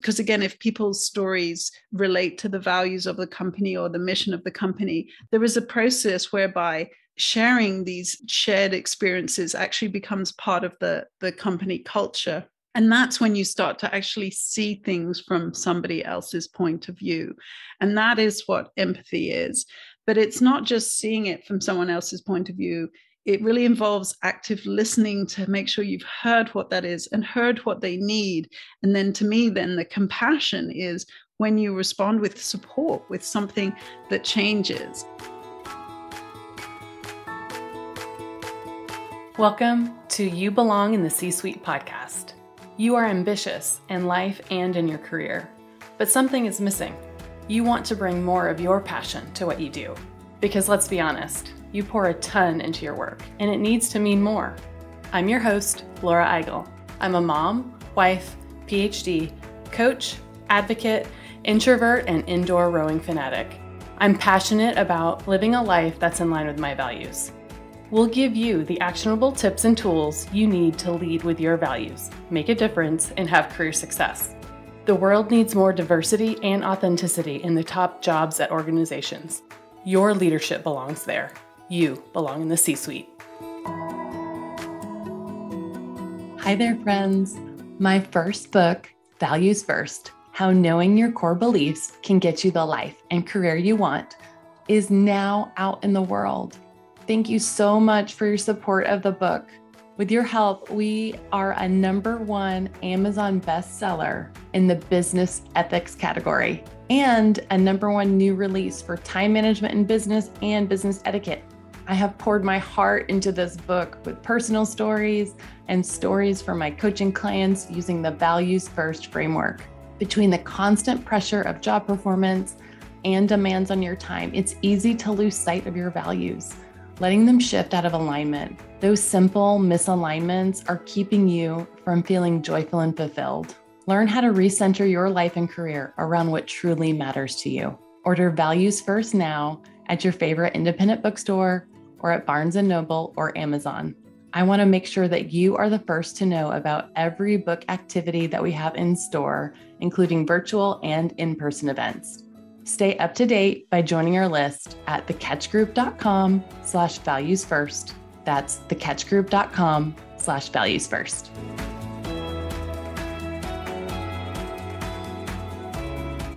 Because again, if people's stories relate to the values of the company or the mission of the company, there is a process whereby sharing these shared experiences actually becomes part of the company culture. And that's when you start to actually see things from somebody else's point of view. And that is what empathy is. But it's not just seeing it from someone else's point of view. It really involves active listening to make sure you've heard what that is and heard what they need. And then to me, then the compassion is when you respond with support, with something that changes. Welcome to You Belong in the C-Suite podcast. You are ambitious in life and in your career, but something is missing. You want to bring more of your passion to what you do. Because let's be honest, you pour a ton into your work, and it needs to mean more. I'm your host, Laura Eigel. I'm a mom, wife, PhD, coach, advocate, introvert, and indoor rowing fanatic. I'm passionate about living a life that's in line with my values. We'll give you the actionable tips and tools you need to lead with your values, make a difference, and have career success. The world needs more diversity and authenticity in the top jobs at organizations. Your leadership belongs there. You belong in the C-Suite. Hi there, friends. My first book, Values First: How Knowing Your Core Beliefs Can Get You the Life and Career You Want, is now out in the world. Thank you so much for your support of the book. With your help, we are a #1 Amazon bestseller in the business ethics category and a #1 new release for time management in business and business etiquette. I have poured my heart into this book with personal stories and stories from my coaching clients using the Values First framework. Between the constant pressure of job performance and demands on your time, it's easy to lose sight of your values, letting them shift out of alignment. Those simple misalignments are keeping you from feeling joyful and fulfilled. Learn how to recenter your life and career around what truly matters to you. Order Values First now at your favorite independent bookstore or at Barnes & Noble or Amazon. I want to make sure that you are the first to know about every book activity that we have in store, including virtual and in-person events. Stay up to date by joining our list at thecatchgroup.com/valuesfirst. That's thecatchgroup.com/valuesfirst.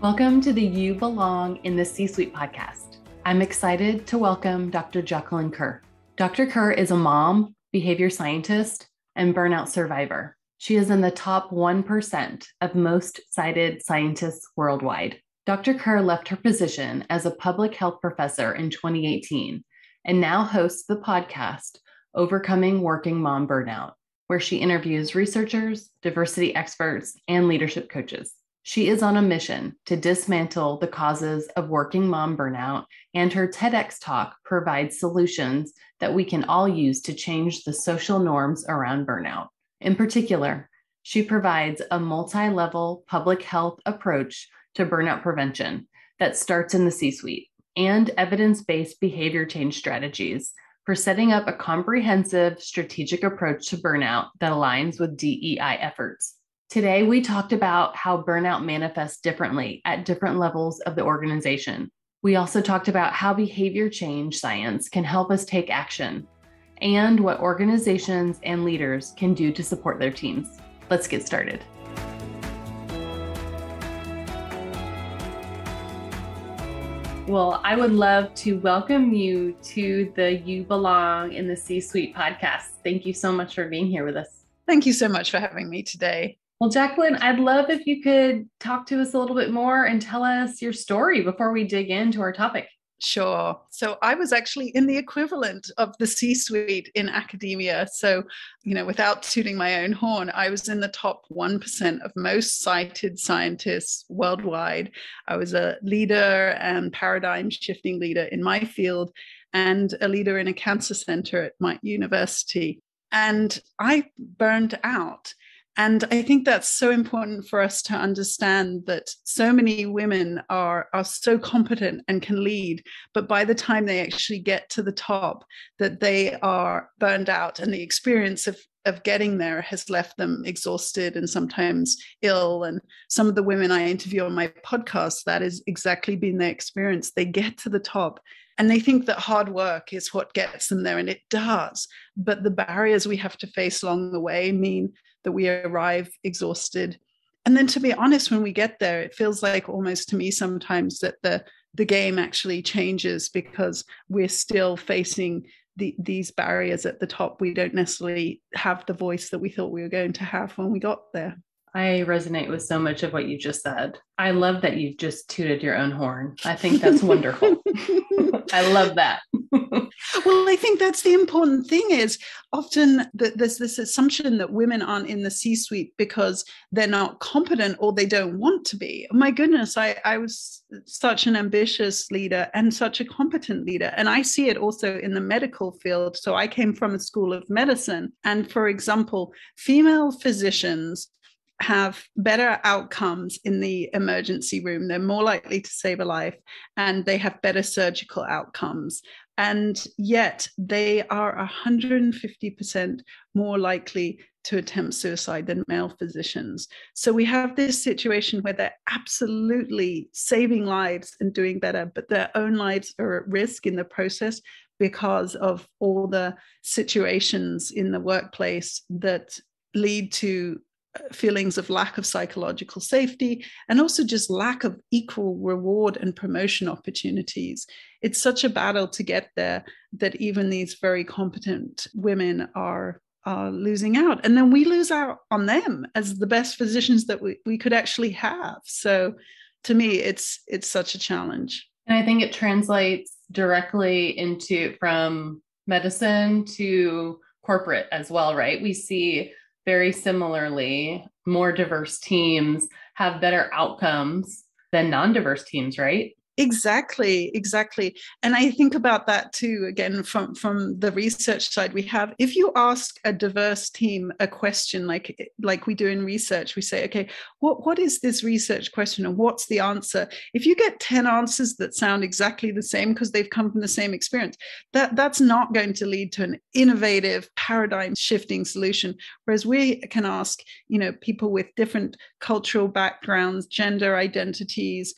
Welcome to the You Belong in the C-Suite podcast. I'm excited to welcome Dr. Jacqueline Kerr. Dr. Kerr is a mom, behavior scientist, and burnout survivor. She is in the top 1% of most cited scientists worldwide. Dr. Kerr left her position as a public health professor in 2018 and now hosts the podcast Overcoming Working Mom Burnout, where she interviews researchers, diversity experts, and leadership coaches. She is on a mission to dismantle the causes of working mom burnout, and her TEDx talk provides solutions that we can all use to change the social norms around burnout. In particular, she provides a multi-level public health approach to burnout prevention that starts in the C-suite and evidence-based behavior change strategies for setting up a comprehensive strategic approach to burnout that aligns with DEI efforts. Today, we talked about how burnout manifests differently at different levels of the organization. We also talked about how behavior change science can help us take action and what organizations and leaders can do to support their teams. Let's get started. Well, I would love to welcome you to the You Belong in the C-Suite podcast. Thank you so much for being here with us. Thank you so much for having me today. Well, Jacqueline, I'd love if you could talk to us a little bit more and tell us your story before we dig into our topic. Sure. So I was actually in the equivalent of the C-suite in academia. So, without tooting my own horn, I was in the top 1% of most cited scientists worldwide. I was a leader and paradigm shifting leader in my field and a leader in a cancer center at my university. And I burned out. And I think that's so important for us to understand that so many women are so competent and can lead, but by the time they actually get to the top, that they are burned out, and the experience of getting there has left them exhausted and sometimes ill. And some of the women I interview on my podcast, that has exactly been their experience. They get to the top and they think that hard work is what gets them there, and it does. But the barriers we have to face along the way mean that we arrive exhausted. And then, to be honest, when we get there, it feels like almost to me sometimes that the game actually changes, because we're still facing these barriers at the top. We don't necessarily have the voice that we thought we were going to have when we got there. I resonate with so much of what you just said. I love that you just tooted your own horn. I think that's wonderful. I love that. Well, I think that's the important thing, is often there's this assumption that women aren't in the C-suite because they're not competent or they don't want to be. Oh my goodness, I was such an ambitious leader and such a competent leader. And I see it also in the medical field. So I came from a school of medicine. And for example, female physicians have better outcomes in the emergency room. They're more likely to save a life, and they have better surgical outcomes. And yet they are 150% more likely to attempt suicide than male physicians. So we have this situation where they're absolutely saving lives and doing better, but their own lives are at risk in the process because of all the situations in the workplace that lead to feelings of lack of psychological safety, and also just lack of equal reward and promotion opportunities. It's such a battle to get there that even these very competent women are losing out. And then we lose out on them as the best physicians that we could actually have. So to me, it's such a challenge. And I think it translates directly into from medicine to corporate as well, right? We see very similarly, more diverse teams have better outcomes than non-diverse teams, right? Exactly. And I think about that too, again, from the research side. We have, if you ask a diverse team a question like we do in research, we say, okay, what is this research question and what's the answer? If you get 10 answers that sound exactly the same because they've come from the same experience, that's not going to lead to an innovative, paradigm shifting solution. Whereas we can ask, people with different cultural backgrounds, gender identities,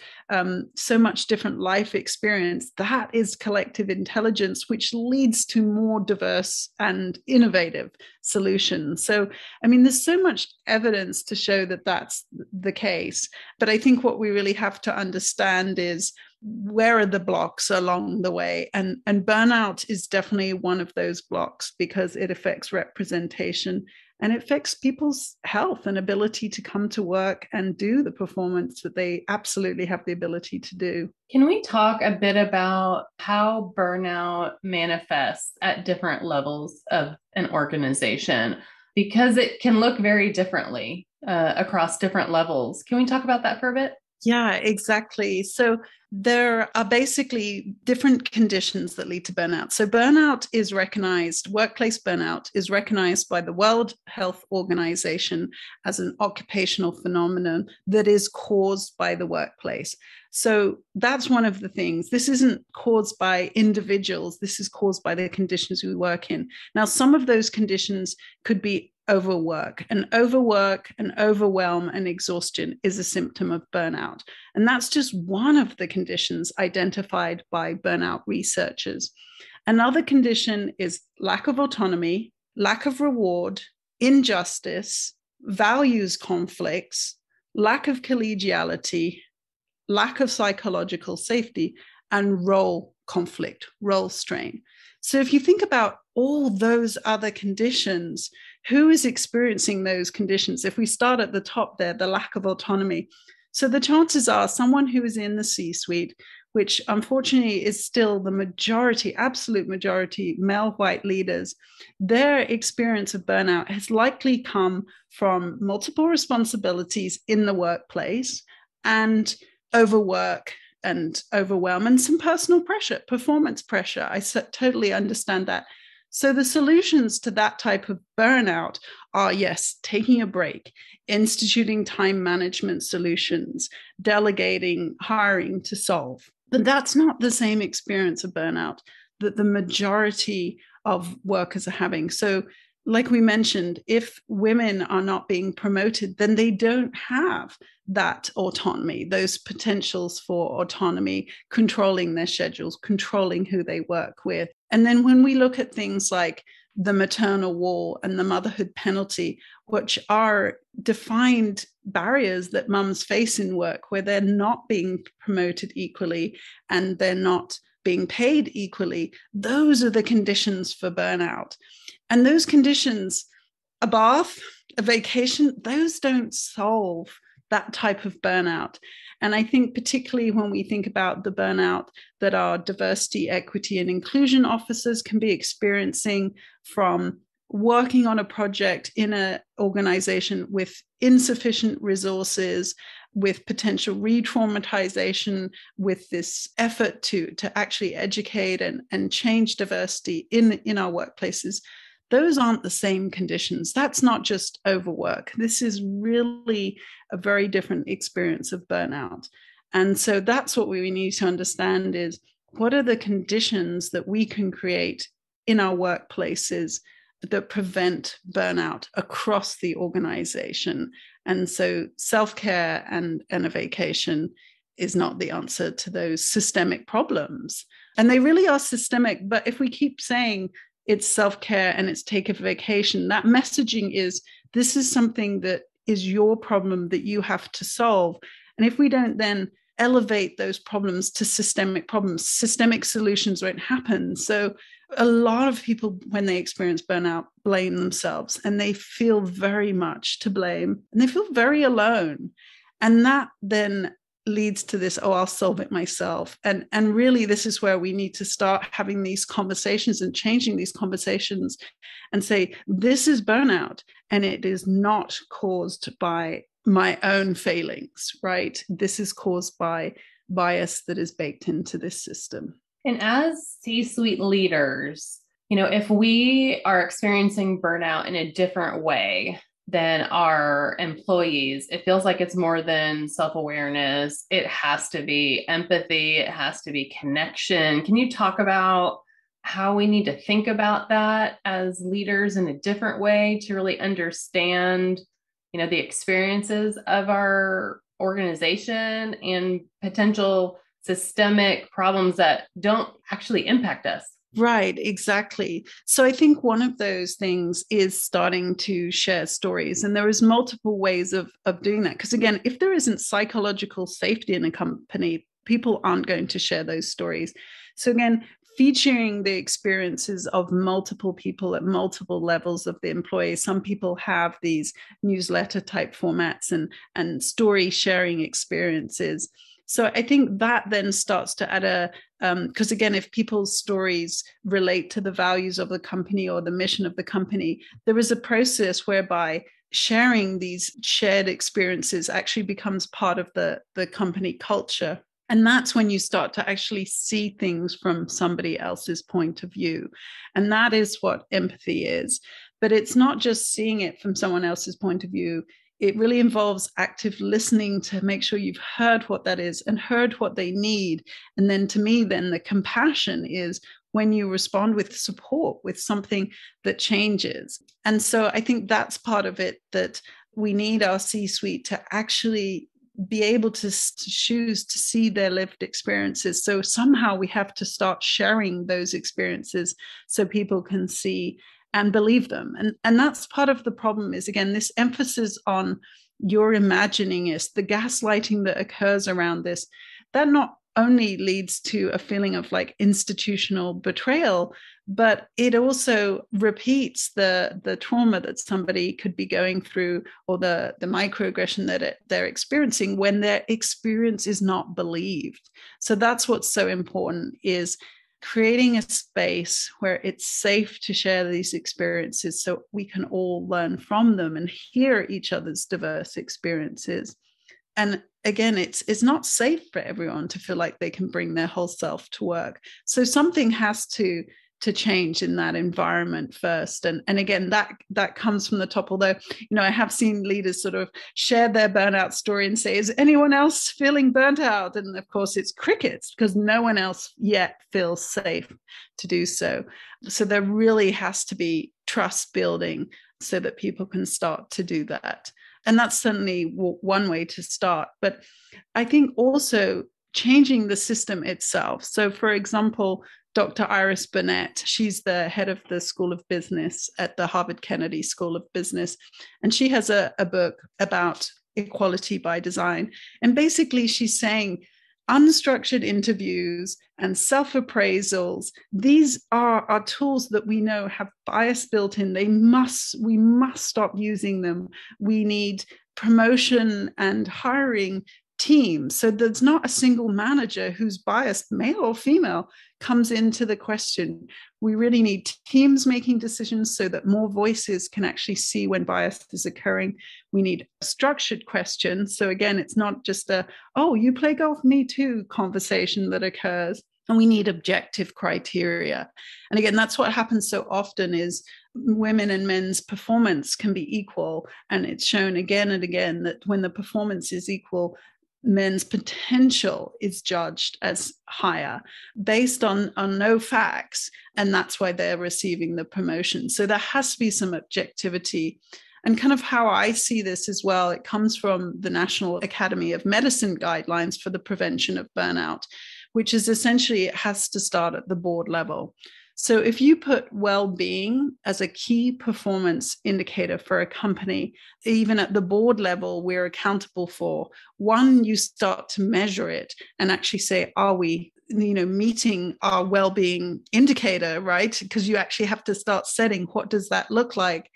so much different life experience. That is collective intelligence, which leads to more diverse and innovative solutions. So, there's so much evidence to show that that's the case. But I think what we really have to understand is, where are the blocks along the way? And burnout is definitely one of those blocks, because it affects representation and it affects people's health and ability to come to work and do the performance that they absolutely have the ability to do. Can we talk a bit about how burnout manifests at different levels of an organization? Because it can look very differently across different levels. Can we talk about that for a bit? Yeah, exactly. So there are basically different conditions that lead to burnout. So burnout is recognized, workplace burnout is recognized by the World Health Organization as an occupational phenomenon that is caused by the workplace. So that's one of the things. This isn't caused by individuals. This is caused by the conditions we work in. Now, some of those conditions could be overwork and overwhelm and exhaustion is a symptom of burnout. And that's just one of the conditions identified by burnout researchers. Another condition is lack of autonomy, lack of reward, injustice, values conflicts, lack of collegiality, lack of psychological safety, and role conflict, role strain. So if you think about all those other conditions, who is experiencing those conditions? If we start at the top there, the lack of autonomy. So the chances are someone who is in the C-suite, which unfortunately is still the majority, absolute majority, male white leaders, their experience of burnout has likely come from multiple responsibilities in the workplace and overwork and overwhelm and some personal pressure, performance pressure. I totally understand that. So the solutions to that type of burnout are, yes, taking a break, instituting time management solutions, delegating, hiring to solve. But that's not the same experience of burnout that the majority of workers are having. So like we mentioned, if women are not being promoted, then they don't have that autonomy, those potentials for autonomy, controlling their schedules, controlling who they work with. And then when we look at things like the maternal wall and the motherhood penalty, which are defined barriers that mums face in work where they're not being promoted equally and they're not being paid equally, those are the conditions for burnout. And those conditions, a bath, a vacation, those don't solve that type of burnout. And I think particularly when we think about the burnout that our diversity, equity, and inclusion officers can be experiencing from working on a project in an organization with insufficient resources, with potential re-traumatization, with this effort to actually educate and change diversity in our workplaces, those aren't the same conditions. That's not just overwork. This is really a very different experience of burnout. And so that's what we need to understand is what are the conditions that we can create in our workplaces that prevent burnout across the organization. And so self-care and a vacation is not the answer to those systemic problems. And they really are systemic. But if we keep saying it's self-care and it's take a vacation, that messaging is this is something that is your problem that you have to solve. And if we don't then elevate those problems to systemic problems, systemic solutions won't happen. So a lot of people, when they experience burnout, blame themselves and they feel very much to blame and they feel very alone. And that then leads to this, oh, I'll solve it myself. And really, this is where we need to start having these conversations and changing these conversations and say, this is burnout and it is not caused by my own failings, right? This is caused by bias that is baked into this system. And as C-suite leaders, if we are experiencing burnout in a different way than our employees, it feels like it's more than self-awareness. It has to be empathy. It has to be connection. Can you talk about how we need to think about that as leaders in a different way to really understand, the experiences of our organization and potential systemic problems that don't actually impact us? Right, exactly. So I think one of those things is starting to share stories. And there is multiple ways of doing that. Because again, if there isn't psychological safety in a company, people aren't going to share those stories. So again, featuring the experiences of multiple people at multiple levels of the employee. Some people have these newsletter type formats and story sharing experiences. So I think that then starts to add because again, if people's stories relate to the values of the company or the mission of the company, there is a process whereby sharing these shared experiences actually becomes part of the company culture. And that's when you start to actually see things from somebody else's point of view. And that is what empathy is. But it's not just seeing it from someone else's point of view. It really involves active listening to make sure you've heard what that is and heard what they need. And then to me, then the compassion is when you respond with support, with something that changes. And so I think that's part of it, that we need our C-suite to actually be able to choose to see their lived experiences. So somehow we have to start sharing those experiences so people can see and believe them. And that's part of the problem is, again, this emphasis on you're imagining it, the gaslighting that occurs around this, that not only leads to a feeling of like institutional betrayal, but it also repeats the trauma that somebody could be going through, or the microaggression that they're experiencing when their experience is not believed. So that's what's so important, is creating a space where it's safe to share these experiences so we can all learn from them and hear each other's diverse experiences. And again, it's not safe for everyone to feel like they can bring their whole self to work. So something has to to change in that environment first. And again, that comes from the top, although, I have seen leaders sort of share their burnout story and say, is anyone else feeling burnt out? And of course it's crickets, because no one else yet feels safe to do so. So there really has to be trust building so that people can start to do that. And that's certainly one way to start. But I think also changing the system itself. So for example, Dr. Iris Burnett, she's the head of the School of Business at the Harvard Kennedy School of Business. And she has a book about equality by design. And basically she's saying unstructured interviews and self-appraisals, these are tools that we know have bias built in. We must stop using them. We need promotion and hiring teams. So there's not a single manager who's biased, male or female, comes into the question. We really need teams making decisions so that more voices can actually see when bias is occurring. We need structured questions. So again, it's not just oh, you play golf, me too conversation that occurs. And we need objective criteria. And again, that's what happens so often is women and men's performance can be equal. And it's shown again and again that when the performance is equal, men's potential is judged as higher based on no facts. And that's why they're receiving the promotion. So there has to be some objectivity. And kind of how I see this as well, it comes from the National Academy of Medicine guidelines for the prevention of burnout, which is essentially it has to start at the board level. So if you put well-being as a key performance indicator for a company, even at the board level, we're accountable for. One, you start to measure it and actually say, are we, meeting our well-being indicator, right? Because you actually have to start setting, what does that look like?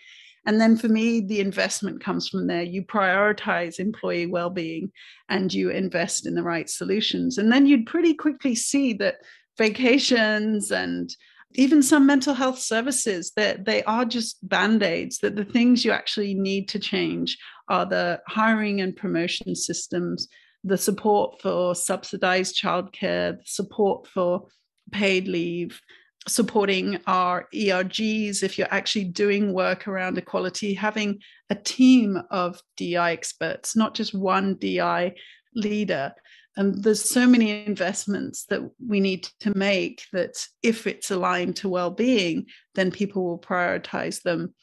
And then for me, the investment comes from there. You prioritize employee well-being and you invest in the right solutions. And then you'd pretty quickly see that vacations and even some mental health services, that they are just band-aids, that the things you actually need to change are the hiring and promotion systems, the support for subsidized childcare, the support for paid leave, supporting our ERGs if you're actually doing work around equality, having a team of DI experts, not just one DI leader. And there's so many investments that we need to make that if it's aligned to well-being, then people will prioritize them.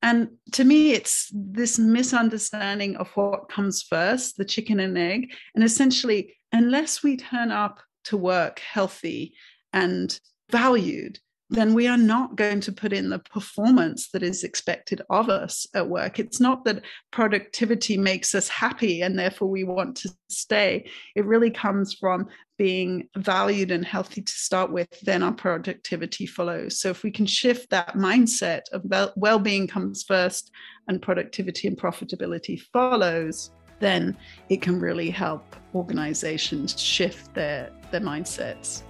And to me, it's this misunderstanding of what comes first, the chicken and egg. And essentially, unless we turn up to work healthy and valued, then we are not going to put in the performance that is expected of us at work. It's not that productivity makes us happy and therefore we want to stay. It really comes from being valued and healthy to start with, then our productivity follows. So if we can shift that mindset of well-being comes first and productivity and profitability follows, then it can really help organizations shift their mindsets.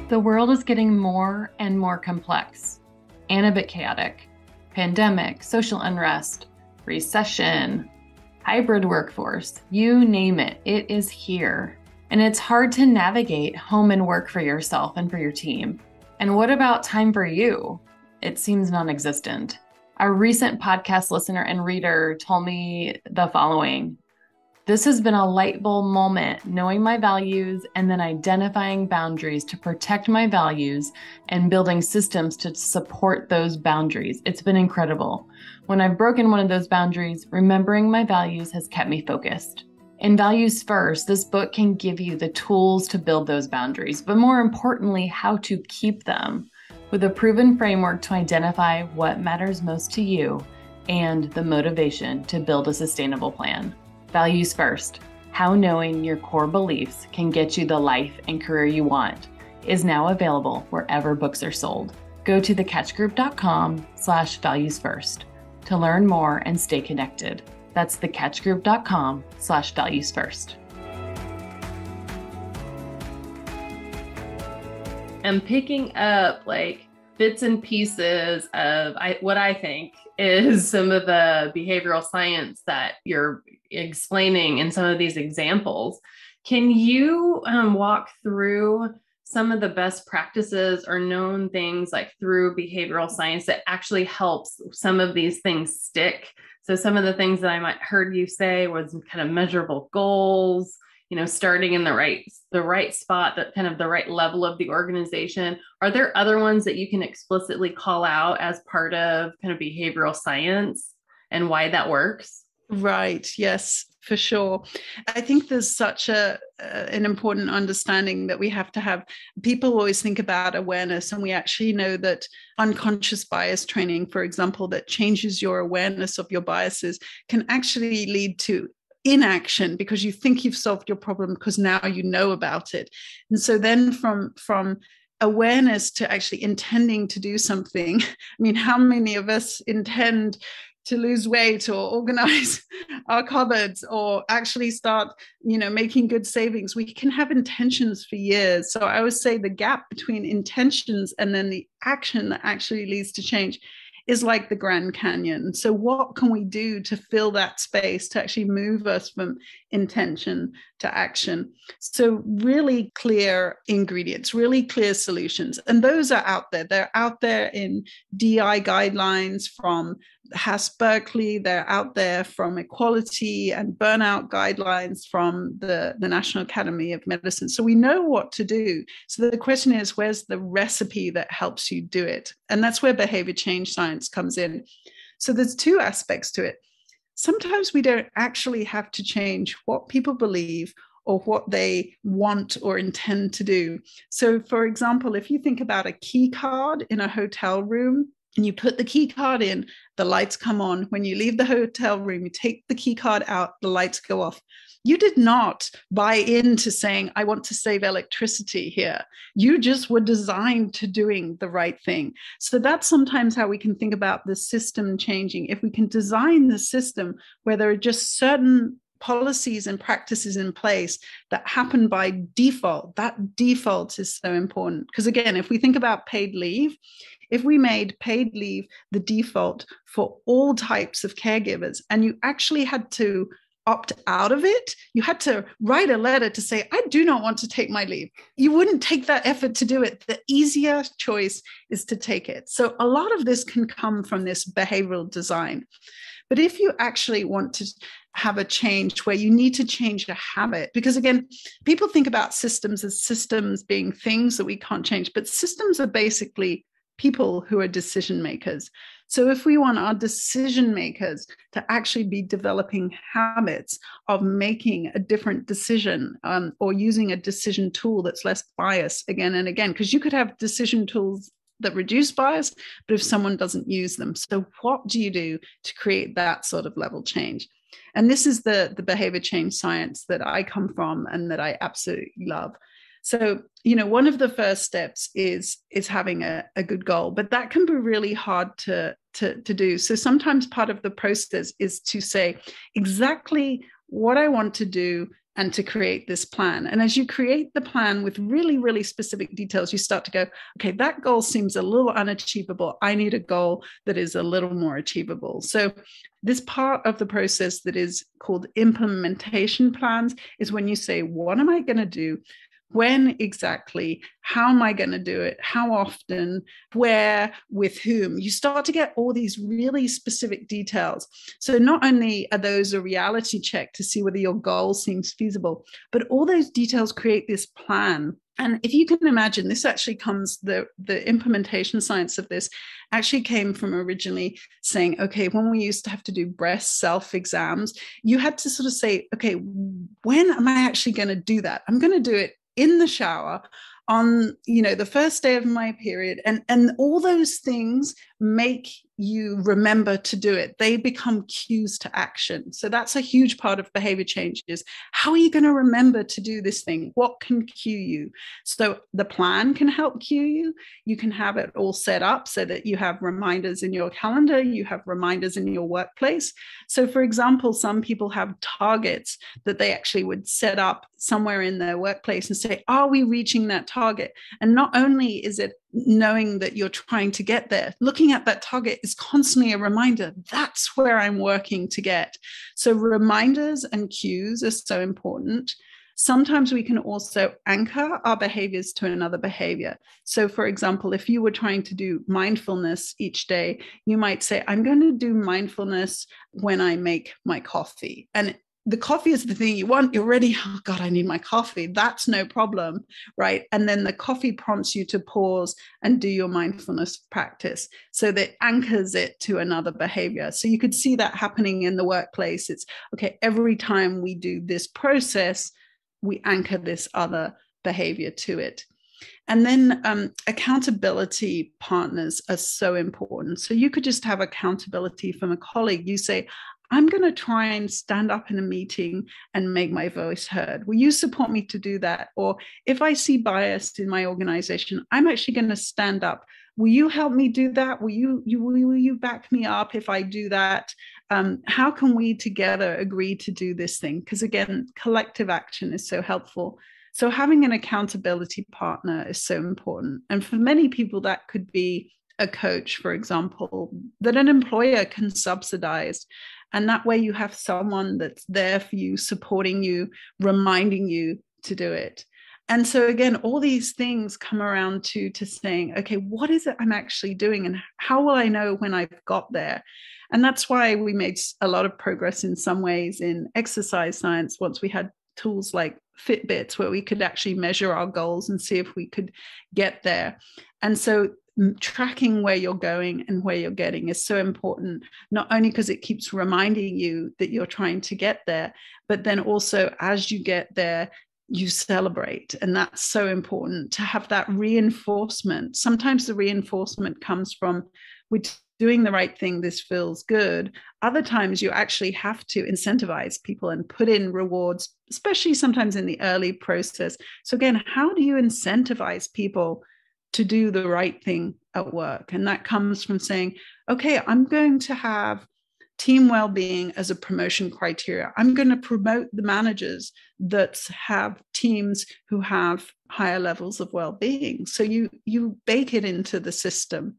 The world is getting more and more complex and a bit chaotic. Pandemic, social unrest, recession, hybrid workforce, you name it, it is here. And it's hard to navigate home and work for yourself and for your team. And what about time for you? It seems non-existent. A recent podcast listener and reader told me the following: this has been a light bulb moment, knowing my values and then identifying boundaries to protect my values and building systems to support those boundaries. It's been incredible. When I've broken one of those boundaries, remembering my values has kept me focused. In Values First, this book can give you the tools to build those boundaries, but more importantly, how to keep them with a proven framework to identify what matters most to you and the motivation to build a sustainable plan. Values First, how knowing your core beliefs can get you the life and career you want, is now available wherever books are sold. Go to thecatchgroup.com/valuesfirst to learn more and stay connected. That's thecatchgroup.com/valuesfirst. I'm picking up bits and pieces of what I think is some of the behavioral science that you're explaining in some of these examples. Can you walk through some of the best practices or known things like through behavioral science that actually helps some of these things stick? So some of the things that I might heard you say was kind of measurable goals, starting in the right spot, that kind of the right level of the organization. Are there other ones that you can explicitly call out as part of kind of behavioral science and why that works? Right. Yes, for sure. I think there's such an important understanding that we have to have. People always think about awareness, and we actually know that unconscious bias training, for example, that changes your awareness of your biases, can actually lead to inaction because you think you've solved your problem because now you know about it. And so then from awareness to actually intending to do something, I mean, how many of us intend to lose weight or organize our cupboards or actually start, making good savings? We can have intentions for years. So I always say the gap between intentions and then the action that actually leads to change is like the Grand Canyon. So what can we do to fill that space to actually move us from intention to action? So really clear ingredients, really clear solutions. And those are out there. They're out there in DI guidelines from Haas Berkeley. They're out there from equality and burnout guidelines from the National Academy of Medicine. So we know what to do. So the question is, where's the recipe that helps you do it? And that's where behavior change science comes in. So there's two aspects to it. Sometimes we don't actually have to change what people believe or what they want or intend to do. So for example, if you think about a key card in a hotel room, and you put the key card in, the lights come on. When you leave the hotel room, you take the key card out, the lights go off. You did not buy into saying, I want to save electricity here. You just were designed to doing the right thing. So that's sometimes how we can think about the system changing. If we can design the system where there are just certain policies and practices in place that happen by default, that default is so important. Because again, if we think about paid leave, if we made paid leave the default for all types of caregivers, and you actually had to opt out of it, you had to write a letter to say, I do not want to take my leave. You wouldn't take that effort to do it. The easier choice is to take it. So a lot of this can come from this behavioral design. But if you actually want to have a change where you need to change a habit, because again, people think about systems as systems being things that we can't change, but systems are basically people who are decision makers. So if we want our decision makers to actually be developing habits of making a different decision or using a decision tool that's less biased again and again, because you could have decision tools that reduce bias, but if someone doesn't use them, so what do you do to create that sort of level change? And this is the behavior change science that I come from and that I absolutely love. So, one of the first steps is having a good goal, but that can be really hard to do. So sometimes part of the process is to say exactly what I want to do and to create this plan. And as you create the plan with really, really specific details, you start to go, okay, that goal seems a little unachievable. I need a goal that is a little more achievable. So this part of the process that is called implementation plans is when you say, what am I going to do? When exactly? How am I going to do it? How often? Where? With whom? You start to get all these really specific details. So not only are those a reality check to see whether your goal seems feasible, but all those details create this plan. And if you can imagine, this actually comes, the implementation science of this actually came from originally saying, okay, when we used to have to do breast self-exams, you had to sort of say, okay, when am I actually going to do that? I'm going to do it in the shower on, the first day of my period. And all those things make you remember to do it. They become cues to action. So that's a huge part of behavior change is how are you going to remember to do this thing? What can cue you? So the plan can help cue you. You can have it all set up so that you have reminders in your calendar, you have reminders in your workplace. So for example, some people have targets that they actually would set up somewhere in their workplace and say, are we reaching that target? And not only is it knowing that you're trying to get there, looking at that target is constantly a reminder, that's where I'm working to get. So reminders and cues are so important. Sometimes we can also anchor our behaviors to another behavior. So for example, if you were trying to do mindfulness each day, you might say, I'm going to do mindfulness when I make my coffee. And the coffee is the thing you want. You're ready. Oh God, I need my coffee. That's no problem, right? And then the coffee prompts you to pause and do your mindfulness practice. So that anchors it to another behavior. So you could see that happening in the workplace. It's okay, every time we do this process, we anchor this other behavior to it. And then accountability partners are so important. So you could just have accountability from a colleague. You say, I'm going to try and stand up in a meeting and make my voice heard. Will you support me to do that? Or if I see bias in my organization, I'm actually going to stand up. Will you help me do that? Will you back me up if I do that? How can we together agree to do this thing? Because again, collective action is so helpful. So having an accountability partner is so important. And for many people, that could be a coach, for example, that an employer can subsidize. And that way you have someone that's there for you, supporting you, reminding you to do it. And so again, all these things come around to saying, okay, what is it I'm actually doing? And how will I know when I've got there? And that's why we made a lot of progress in some ways in exercise science once we had tools like Fitbits where we could actually measure our goals and see if we could get there. And so tracking where you're going and where you're getting is so important, not only because it keeps reminding you that you're trying to get there, but then also as you get there, you celebrate. And that's so important to have that reinforcement. Sometimes the reinforcement comes from, we're doing the right thing, this feels good. Other times you actually have to incentivize people and put in rewards, especially sometimes in the early process. So again, how do you incentivize people to do the right thing at work? And that comes from saying, okay, I'm going to have team well-being as a promotion criteria. I'm going to promote the managers that have teams who have higher levels of well-being. So you bake it into the system.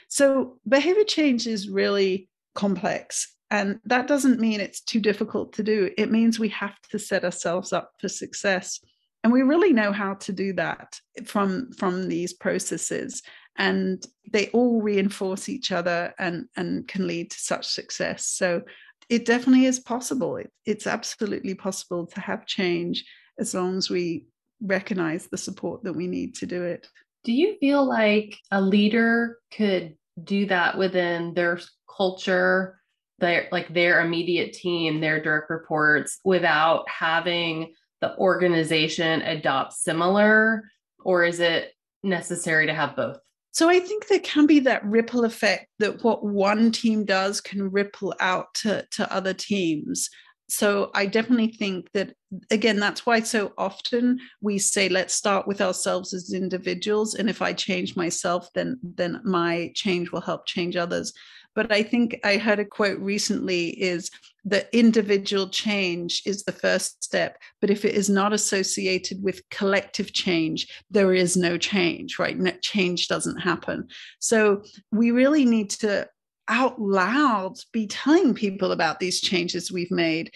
So behavior change is really complex. And that doesn't mean it's too difficult to do. It means we have to set ourselves up for success. And we really know how to do that from these processes. And they all reinforce each other and can lead to such success. So it definitely is possible. It's absolutely possible to have change as long as we recognize the support that we need to do it. Do you feel like a leader could do that within their culture, their immediate team, their direct reports, without having the organization adopt similar, or is it necessary to have both? So I think there can be that ripple effect that what one team does can ripple out to other teams. So I definitely think that, again, that's why so often we say, let's start with ourselves as individuals. And if I change myself, then my change will help change others. But I think I heard a quote recently is that individual change is the first step. But if it is not associated with collective change, there is no change, right? Change doesn't happen. So we really need to out loud be telling people about these changes we've made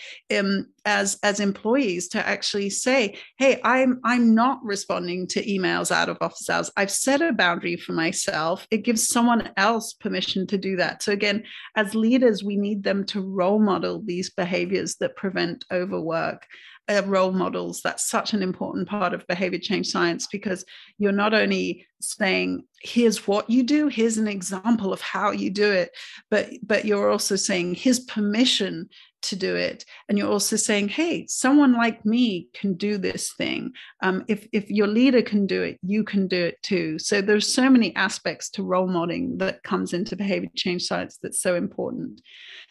as employees, to actually say, hey, I'm not responding to emails out of office hours. I've set a boundary for myself. It gives someone else permission to do that. So again, as leaders, we need them to role model these behaviors that prevent overwork. Role models, that's such an important part of behavior change science, because you're not only saying, here's what you do, here's an example of how you do it, but you're also saying, here's permission to do it. And you're also saying, hey, someone like me can do this thing. If your leader can do it, you can do it too. So there's so many aspects to role modeling that comes into behavior change science that's so important.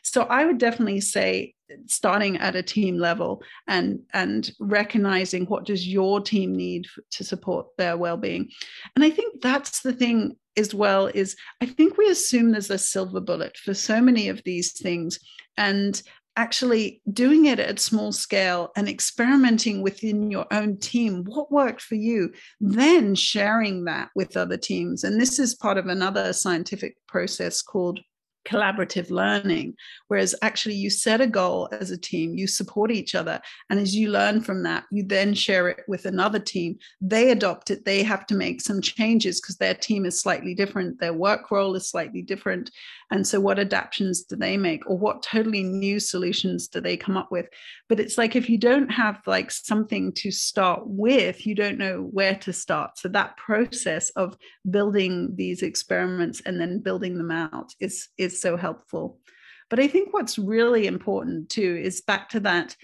So I would definitely say, starting at a team level and recognizing what does your team need to support their well-being. And I think that's the thing as well, is I think we assume there's a silver bullet for so many of these things, and actually doing it at small scale and experimenting within your own team, what worked for you, then sharing that with other teams. And this is part of another scientific process called collaborative learning, whereas actually you set a goal as a team, you support each other, and as you learn from that, you then share it with another team. They adopt it, they have to make some changes because their team is slightly different, their work role is slightly different, and so what adaptations do they make, or what totally new solutions do they come up with? But it's like, if you don't have like something to start with, you don't know where to start. So that process of building these experiments and then building them out is so helpful. But I think what's really important too is back to that,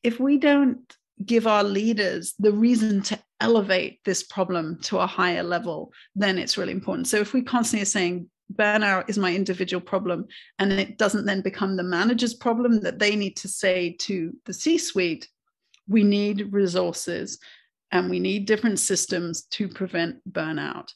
if we don't give our leaders the reason to elevate this problem to a higher level, then it's really important. So if we constantly are saying burnout is my individual problem, and it doesn't then become the manager's problem, that they need to say to the C-suite, we need resources and we need different systems to prevent burnout.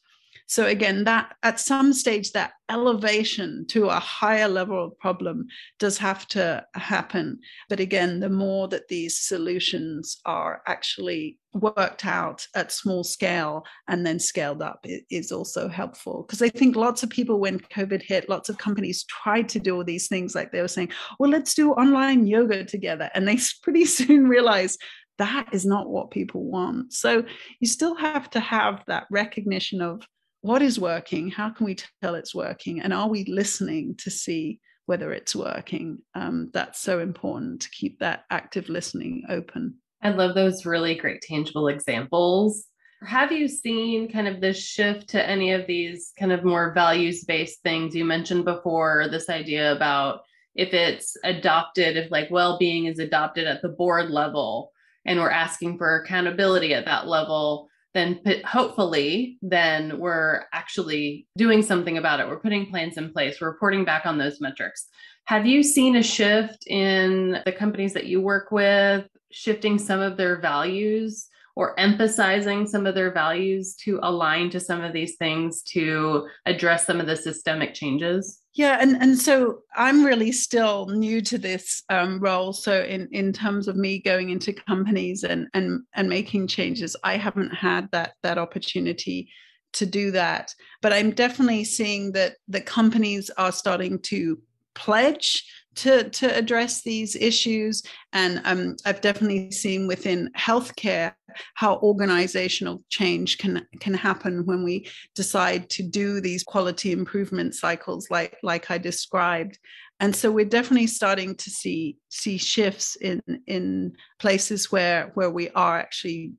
So again, that at some stage, that elevation to a higher level of problem does have to happen. But again, the more that these solutions are actually worked out at small scale and then scaled up is also helpful. Because I think lots of people, when COVID hit, lots of companies tried to do all these things, like they were saying, well, let's do online yoga together. And they pretty soon realized that is not what people want. So you still have to have that recognition of what is working, how can we tell it's working, and are we listening to see whether it's working? That's so important, to keep that active listening open. I love those really great tangible examples. Have you seen kind of this shift to any of these kind of more values-based things you mentioned before, this idea about if it's adopted, if like well-being is adopted at the board level and we're asking for accountability at that level, then hopefully then we're actually doing something about it. We're putting plans in place. We're reporting back on those metrics. Have you seen a shift in the companies that you work with, shifting some of their values or emphasizing some of their values to align to some of these things to address some of the systemic changes? Yeah, and so I'm really still new to this role. So in terms of me going into companies and making changes, I haven't had that opportunity to do that. But I'm definitely seeing that the companies are starting to pledge to address these issues. And I've definitely seen within healthcare how organizational change can happen when we decide to do these quality improvement cycles like I described. And so we're definitely starting to see shifts in places where we are actually,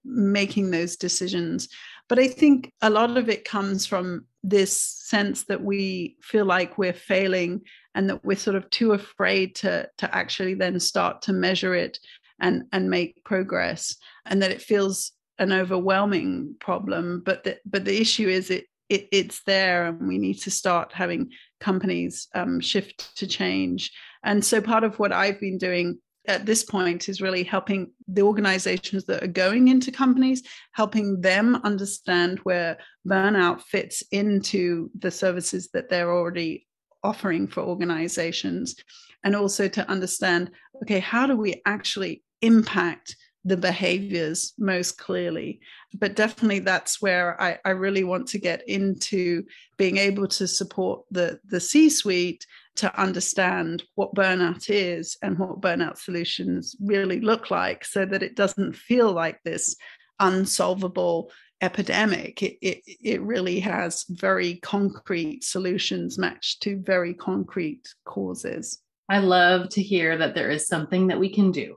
making those decisions. But I think a lot of it comes from this sense that we feel like we're failing and that we're sort of too afraid to actually then start to measure it and make progress, and that it feels an overwhelming problem. But the issue is it's there, and we need to start having companies shift to change. And so part of what I've been doing at this point is really helping the organizations that are going into companies, helping them understand where burnout fits into the services that they're already offering for organizations, and also to understand, okay, how do we actually impact the behaviors most clearly? But definitely that's where I really want to get into, being able to support the C-suite to understand what burnout is and what burnout solutions really look like, so that it doesn't feel like this unsolvable epidemic. It really has very concrete solutions matched to very concrete causes. I love to hear that there is something that we can do.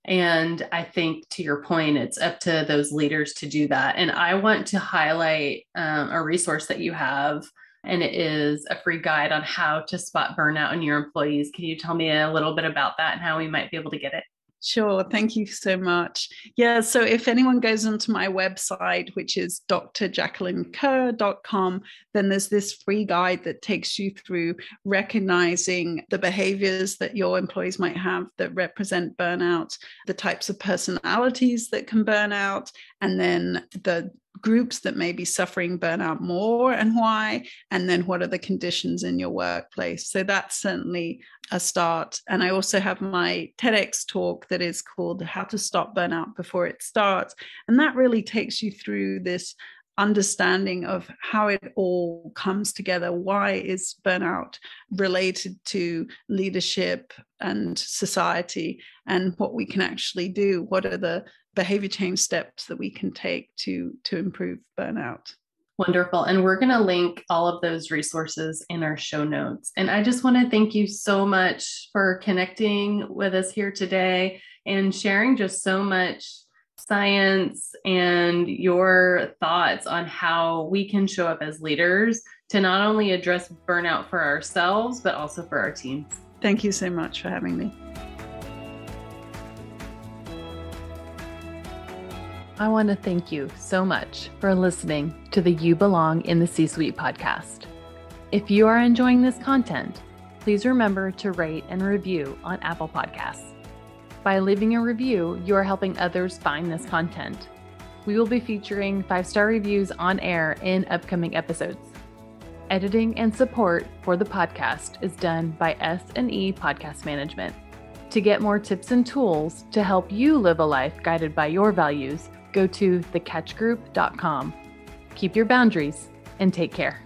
And I think, to your point, it's up to those leaders to do that. And I want to highlight a resource that you have, and it is a free guide on how to spot burnout in your employees. Can you tell me a little bit about that and how we might be able to get it? Sure. Thank you so much. Yeah. So if anyone goes onto my website, which is drjacquelinekerr.com, then there's this free guide that takes you through recognizing the behaviors that your employees might have that represent burnout, the types of personalities that can burn out, and then the groups that may be suffering burnout more and why, and then what are the conditions in your workplace. So that's certainly a start. And I also have my TEDx talk that is called How to Stop Burnout Before It Starts. And that really takes you through this understanding of how it all comes together. Why is burnout related to leadership and society, and what we can actually do? What are the behavior change steps that we can take to improve burnout? Wonderful. And we're going to link all of those resources in our show notes. And I just want to thank you so much for connecting with us here today and sharing just so much science and your thoughts on how we can show up as leaders to not only address burnout for ourselves, but also for our teams. Thank you so much for having me. I want to thank you so much for listening to the You Belong in the C-Suite podcast. If you are enjoying this content, please remember to rate and review on Apple Podcasts. By leaving a review, you are helping others find this content. We will be featuring 5-star reviews on air in upcoming episodes. Editing and support for the podcast is done by S&E Podcast Management. To get more tips and tools to help you live a life guided by your values, go to thecatchgroup.com. Keep your boundaries and take care.